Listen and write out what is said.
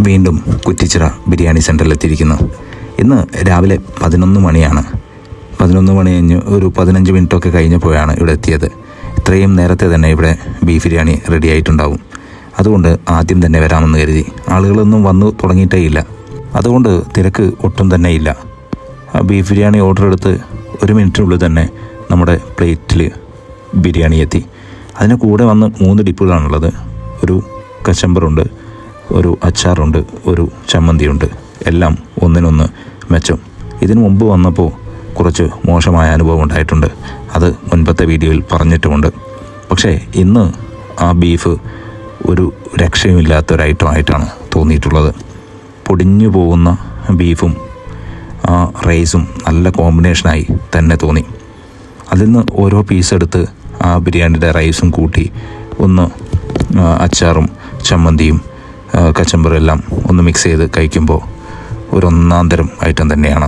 വീണ്ടും കുറ്റിച്ചിറ ബിരിയാണി സെൻ്ററിലെത്തിയിരിക്കുന്നു. ഇന്ന് രാവിലെ 11 മണിയാണ്. 11 മണി കഴിഞ്ഞ് ഒരു 15 മിനിറ്റൊക്കെ കഴിഞ്ഞപ്പോഴാണ് ഇവിടെ എത്തിയത്. ഇത്രയും നേരത്തെ തന്നെ ഇവിടെ ബീഫ് ബിരിയാണി റെഡി ആയിട്ടുണ്ടാവും. അതുകൊണ്ട് ആദ്യം തന്നെ വരാമെന്ന് കരുതി. ആളുകളൊന്നും വന്നു തുടങ്ങിയിട്ടേ ഇല്ല. അതുകൊണ്ട് തിരക്ക് ഒട്ടും തന്നെ ഇല്ല. ബീഫ് ബിരിയാണി ഓർഡർ എടുത്ത് 1 മിനിറ്റിനുള്ളിൽ തന്നെ നമ്മുടെ പ്ലേറ്റിൽ ബിരിയാണി എത്തി. അതിന് കൂടെ വന്ന് 3 ഡിപ്പുകളാണുള്ളത്. ഒരു കച്ചമ്പറുണ്ട്, ഒരു അച്ചാറുണ്ട്, ഒരു ചമ്മന്തിയുണ്ട്. എല്ലാം ഒന്നിനൊന്ന് മെച്ചം. ഇതിനു മുമ്പ് വന്നപ്പോൾ കുറച്ച് മോശമായ അനുഭവം ഉണ്ടായിട്ടുണ്ട്. അത് മുൻപത്തെ വീഡിയോയിൽ പറഞ്ഞിട്ടുമുണ്ട്. പക്ഷേ ഇന്ന് ആ ബീഫ് ഒരു രക്ഷയുമില്ലാത്തൊരൈറ്റമായിട്ടാണ് തോന്നിയിട്ടുള്ളത്. പൊടിഞ്ഞു പോകുന്ന ബീഫും ആ റൈസും നല്ല കോമ്പിനേഷനായി തന്നെ തോന്നി. അതിൽ നിന്ന് ഓരോ പീസ് എടുത്ത് ആ ബിരിയാണിയുടെ റൈസും കൂട്ടി ഒന്ന് അച്ചാറും ചമ്മന്തിയും കച്ചമ്പറും എല്ലാം ഒന്ന് മിക്സ് ചെയ്ത് കഴിക്കുമ്പോൾ ഒരു ഒന്നാം തരം ഐറ്റം തന്നെയാണ്.